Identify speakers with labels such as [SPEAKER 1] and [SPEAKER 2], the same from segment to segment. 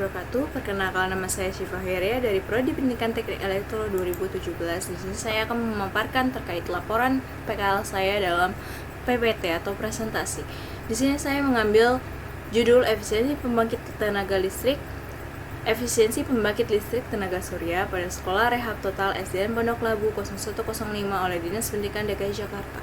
[SPEAKER 1] wabarakatuh. Perkenalkan, nama saya Syifa Heria dari Prodi Pendidikan Teknik Elektro 2017. Di sini saya akan memaparkan terkait laporan PKL saya dalam PPT atau presentasi. Di sini saya mengambil judul efisiensi pembangkit listrik tenaga surya pada Sekolah Rehab Total SDN Pondok Labu 0105 oleh Dinas Pendidikan DKI Jakarta.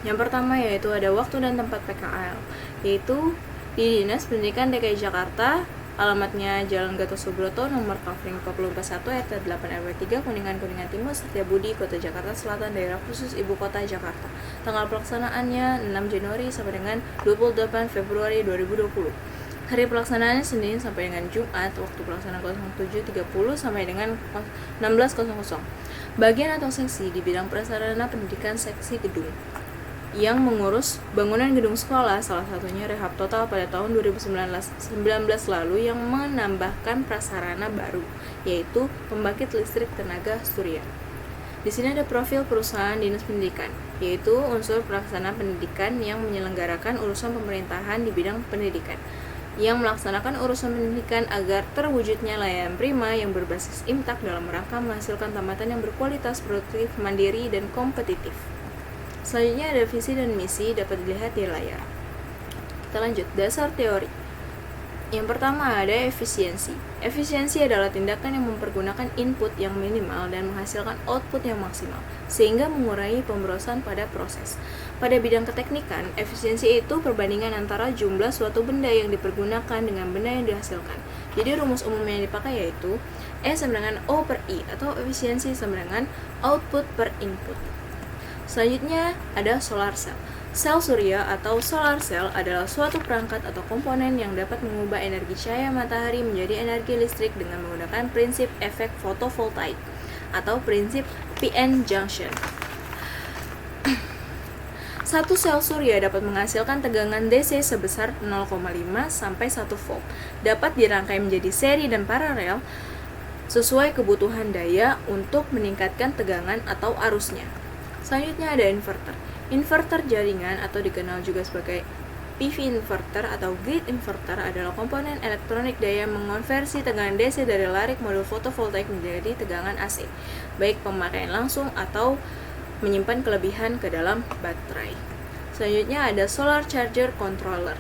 [SPEAKER 1] Yang pertama yaitu ada waktu dan tempat PKL, yaitu di Dinas Pendidikan DKI Jakarta, alamatnya Jalan Gatot Subroto, nomor Kavling 441 RT 8 RW 3, Kuningan Timur, Setiabudi, Kota Jakarta Selatan, Daerah Khusus Ibu Kota Jakarta. Tanggal pelaksanaannya 6 Januari sampai dengan 28 Februari 2020. Hari pelaksanaannya Senin sampai dengan Jumat, waktu pelaksanaan 07.30 sampai dengan 16.00. Bagian atau seksi di bidang prasarana pendidikan seksi gedung yang mengurus bangunan gedung sekolah, salah satunya Rehab Total pada tahun 2019 lalu yang menambahkan prasarana baru, yaitu pembangkit listrik tenaga surya. Di sini ada profil perusahaan dinas pendidikan, yaitu unsur pelaksana pendidikan yang menyelenggarakan urusan pemerintahan di bidang pendidikan, yang melaksanakan urusan pendidikan agar terwujudnya layanan prima yang berbasis imtak dalam rangka menghasilkan tamatan yang berkualitas, produktif, mandiri, dan kompetitif. Selanjutnya ada visi dan misi, dapat dilihat di layar. Kita lanjut, dasar teori. Yang pertama ada efisiensi. Efisiensi adalah tindakan yang mempergunakan input yang minimal dan menghasilkan output yang maksimal, sehingga mengurangi pemborosan pada proses. Pada bidang keteknikan, efisiensi itu perbandingan antara jumlah suatu benda yang dipergunakan dengan benda yang dihasilkan. Jadi rumus umum yang dipakai yaitu E sama dengan O per I, atau efisiensi sama dengan output per input. Selanjutnya ada solar cell. Sel surya atau solar cell adalah suatu perangkat atau komponen yang dapat mengubah energi cahaya matahari menjadi energi listrik dengan menggunakan prinsip efek fotovoltaik atau prinsip PN junction. Satu sel surya dapat menghasilkan tegangan DC sebesar 0,5 sampai 1 volt. Dapat dirangkai menjadi seri dan paralel sesuai kebutuhan daya untuk meningkatkan tegangan atau arusnya. Selanjutnya ada inverter. Inverter jaringan atau dikenal juga sebagai PV inverter atau grid inverter adalah komponen elektronik daya mengonversi tegangan DC dari larik modul fotovoltaik menjadi tegangan AC, baik pemakaian langsung atau menyimpan kelebihan ke dalam baterai. Selanjutnya ada solar charger controller.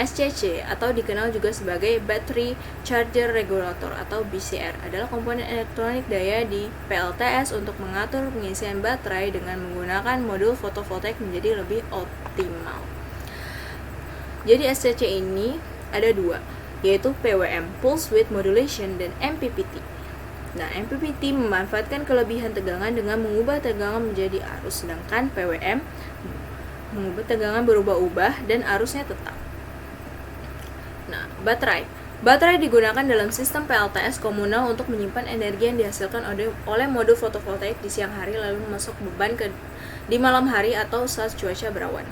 [SPEAKER 1] SCC atau dikenal juga sebagai Battery Charger Regulator atau BCR adalah komponen elektronik daya di PLTS untuk mengatur pengisian baterai dengan menggunakan modul fotovoltaik menjadi lebih optimal. Jadi SCC ini ada dua, yaitu PWM Pulse Width Modulation dan MPPT. Nah, MPPT memanfaatkan kelebihan tegangan dengan mengubah tegangan menjadi arus, sedangkan PWM mengubah tegangan berubah-ubah dan arusnya tetap. Nah, baterai digunakan dalam sistem PLTS komunal untuk menyimpan energi yang dihasilkan oleh modul fotovoltaik di siang hari lalu masuk beban di malam hari atau saat cuaca berawan.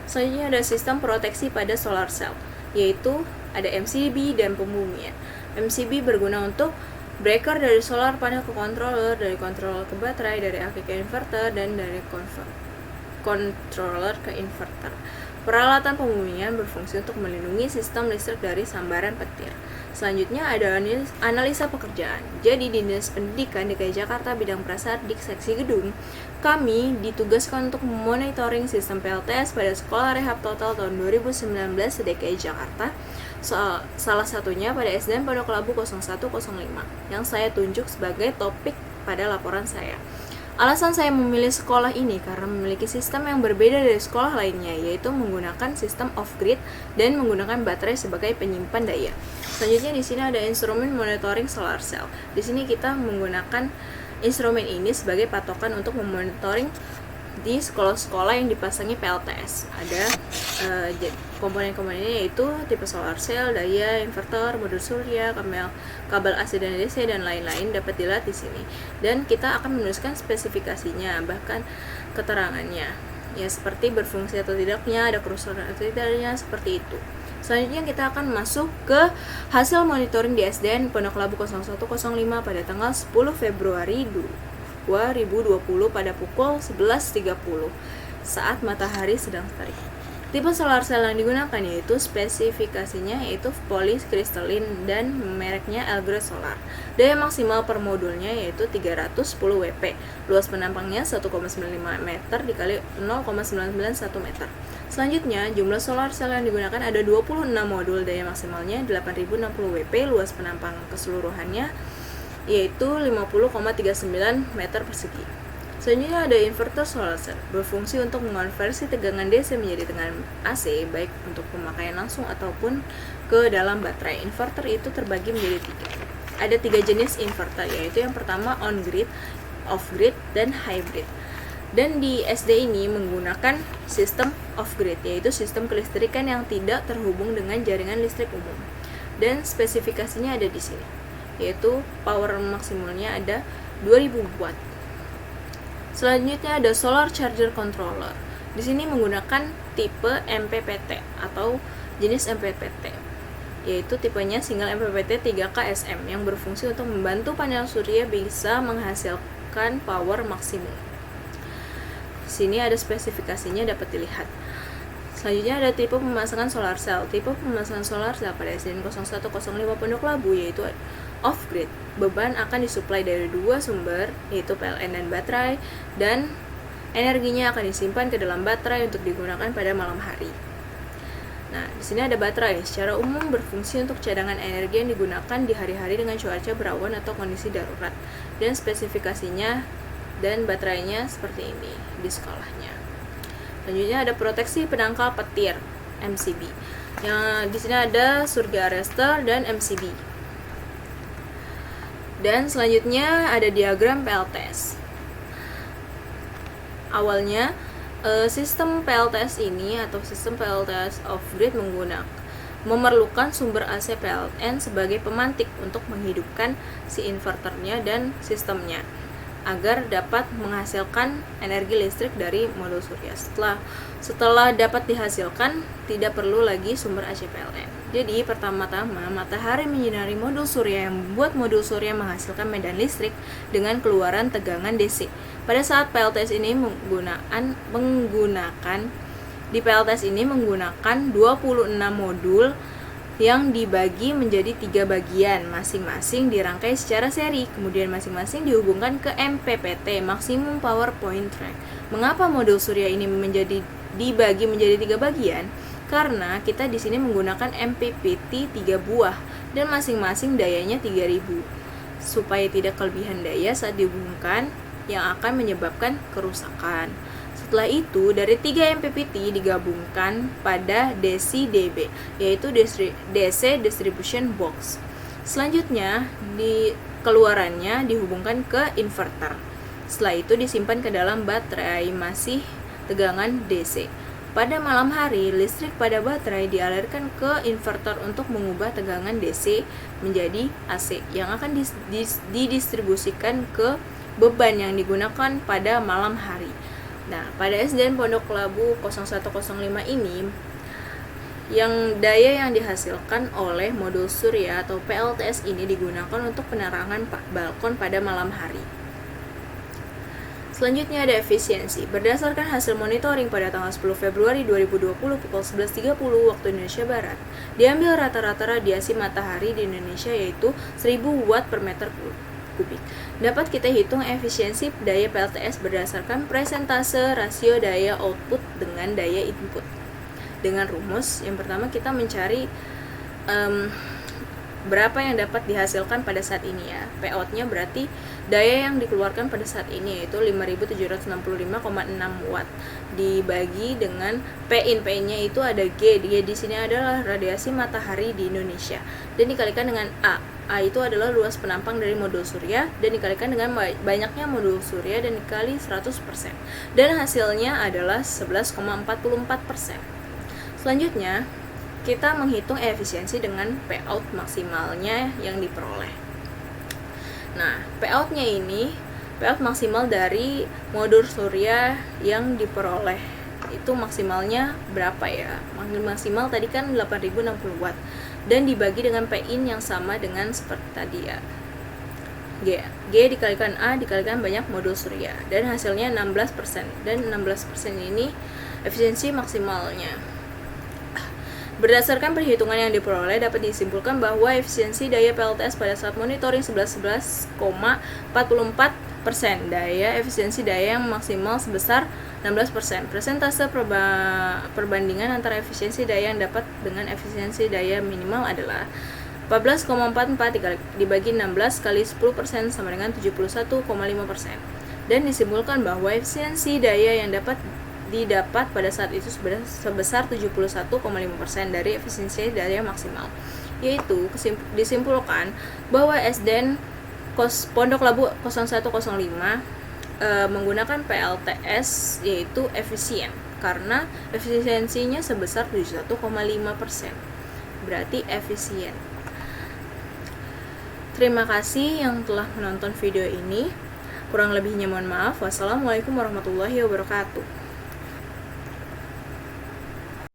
[SPEAKER 1] Selanjutnya ada sistem proteksi pada solar cell, yaitu ada MCB dan pembumian. MCB berguna untuk breaker dari solar panel ke controller, dari controller ke baterai, dari aki ke inverter, dan dari controller ke inverter. Peralatan pembumian berfungsi untuk melindungi sistem listrik dari sambaran petir. Selanjutnya ada analisa pekerjaan. Jadi di Dinas Pendidikan DKI Jakarta bidang prasardik seksi gedung, kami ditugaskan untuk memonitoring sistem PLTS pada Sekolah Rehab Total tahun 2019 di DKI Jakarta. Salah satunya pada SDN Pondok Labu 0105 yang saya tunjuk sebagai topik pada laporan saya. Alasan saya memilih sekolah ini karena memiliki sistem yang berbeda dari sekolah lainnya, yaitu menggunakan sistem off-grid dan menggunakan baterai sebagai penyimpan daya. Selanjutnya di sini ada instrumen monitoring solar cell. Di sini kita menggunakan instrumen ini sebagai patokan untuk memonitoring di sekolah-sekolah yang dipasangi PLTS. Ada komponen-komponennya yaitu tipe solar cell, daya, inverter, modul surya, kabel AC dan DC dan lain-lain dapat dilihat di sini. Dan kita akan menuliskan spesifikasinya, bahkan keterangannya. Ya, seperti berfungsi atau tidaknya, ada kerusakan atau tidaknya, seperti itu. Selanjutnya kita akan masuk ke hasil monitoring di SDN Pondok Labu 0105 pada tanggal 10 Februari 2020 pada pukul 11.30 saat matahari sedang terik. Tipe solar cell yang digunakan yaitu spesifikasinya yaitu polikristalin dan mereknya Algrid Solar. Daya maksimal per modulnya yaitu 310 Wp. Luas penampangnya 1,95 meter dikali 0,991 meter. Selanjutnya, jumlah solar cell yang digunakan ada 26 modul, daya maksimalnya 8060 Wp, luas penampang keseluruhannya yaitu 50,39 meter persegi. Selanjutnya ada inverter solar cell, berfungsi untuk mengonversi tegangan DC menjadi tegangan AC, baik untuk pemakaian langsung ataupun ke dalam baterai. Inverter itu terbagi menjadi 3. Ada 3 jenis inverter, yaitu yang pertama on-grid, off-grid, dan hybrid. Dan di SD ini menggunakan sistem off-grid, yaitu sistem kelistrikan yang tidak terhubung dengan jaringan listrik umum. Dan spesifikasinya ada di sini, yaitu power maksimalnya ada 2000 watt. Selanjutnya ada solar charger controller. Di sini menggunakan tipe MPPT atau jenis MPPT, yaitu tipenya single MPPT 3KSM yang berfungsi untuk membantu panel surya bisa menghasilkan power maksimum. Di sini ada spesifikasinya dapat dilihat. Selanjutnya ada tipe pemasangan solar cell. Tipe pemasangan solar cell pada SDN 0105 Pondok Labu yaitu off-grid. Beban akan disuplai dari 2 sumber, yaitu PLN dan baterai, dan energinya akan disimpan ke dalam baterai untuk digunakan pada malam hari. Nah, di sini ada baterai. Secara umum berfungsi untuk cadangan energi yang digunakan di hari-hari dengan cuaca berawan atau kondisi darurat. Dan spesifikasinya dan baterainya seperti ini di sekolahnya. Selanjutnya ada proteksi penangkal petir MCB. Yang di sini ada surga arrestor dan MCB. Dan selanjutnya ada diagram PLTS. Awalnya sistem PLTS ini atau sistem PLTS off-grid memerlukan sumber AC PLN sebagai pemantik untuk menghidupkan si inverternya dan sistemnya agar dapat menghasilkan energi listrik dari modul surya. Setelah dapat dihasilkan, tidak perlu lagi sumber AC PLN. Jadi pertama-tama matahari menyinari modul surya yang membuat modul surya menghasilkan medan listrik dengan keluaran tegangan DC. Pada saat PLTS ini menggunakan 26 modul yang dibagi menjadi 3 bagian, masing-masing dirangkai secara seri, kemudian masing-masing dihubungkan ke MPPT, Maximum Power Point Track. Mengapa modul surya ini dibagi menjadi 3 bagian? Karena kita di sini menggunakan MPPT 3 buah dan masing-masing dayanya 3000 supaya tidak kelebihan daya saat dihubungkan yang akan menyebabkan kerusakan. Setelah itu, dari 3 MPPT digabungkan pada DC-DB, yaitu DC Distribution Box. Selanjutnya, keluarannya dihubungkan ke inverter. Setelah itu disimpan ke dalam baterai masih tegangan DC. Pada malam hari, listrik pada baterai dialirkan ke inverter untuk mengubah tegangan DC menjadi AC yang akan didistribusikan ke beban yang digunakan pada malam hari. Nah, pada SDN Pondok Labu 0105 ini, yang daya yang dihasilkan oleh modul surya atau PLTS ini digunakan untuk penerangan balkon pada malam hari. Selanjutnya ada efisiensi. Berdasarkan hasil monitoring pada tanggal 10 Februari 2020 pukul 11.30 waktu Indonesia Barat, diambil rata-rata radiasi matahari di Indonesia yaitu 1000 watt per meter kubik. Dapat kita hitung efisiensi daya PLTS berdasarkan presentase rasio daya output dengan daya input. Dengan rumus, yang pertama kita mencari berapa yang dapat dihasilkan pada saat ini ya. P-out-nya berarti daya yang dikeluarkan pada saat ini yaitu 5765,6 watt dibagi dengan P-in. P-nya itu ada G. G di sini adalah radiasi matahari di Indonesia dan dikalikan dengan A. A itu adalah luas penampang dari modul surya dan dikalikan dengan banyaknya modul surya dan dikali 100%. Dan hasilnya adalah 11,44%. Selanjutnya, kita menghitung efisiensi dengan P-out maksimalnya yang diperoleh. Nah, P-out-nya ini, P-out maksimal dari modul surya yang diperoleh itu maksimalnya berapa ya? Maksimal tadi kan 8060 watt dan dibagi dengan P-in yang sama dengan seperti tadi ya. G dikalikan A dikalikan banyak modul surya dan hasilnya 16% dan 16% ini efisiensi maksimalnya. Berdasarkan perhitungan yang diperoleh, dapat disimpulkan bahwa efisiensi daya PLTS pada saat monitoring 11,44%, daya efisiensi daya yang maksimal sebesar 16%. Persentase perbandingan antara efisiensi daya yang dapat dengan efisiensi daya minimal adalah 14,44 dibagi 16 kali 10% sama dengan 71,5%. Dan disimpulkan bahwa efisiensi daya yang didapat pada saat itu sebesar 71,5% dari efisiensi daya maksimal. Yaitu disimpulkan bahwa SDN Pondok Labu 0105 menggunakan PLTS yaitu efisien karena efisiensinya sebesar 71,5%. Berarti efisien. Terima kasih yang telah menonton video ini. Kurang lebihnya mohon maaf. Wassalamualaikum warahmatullahi wabarakatuh.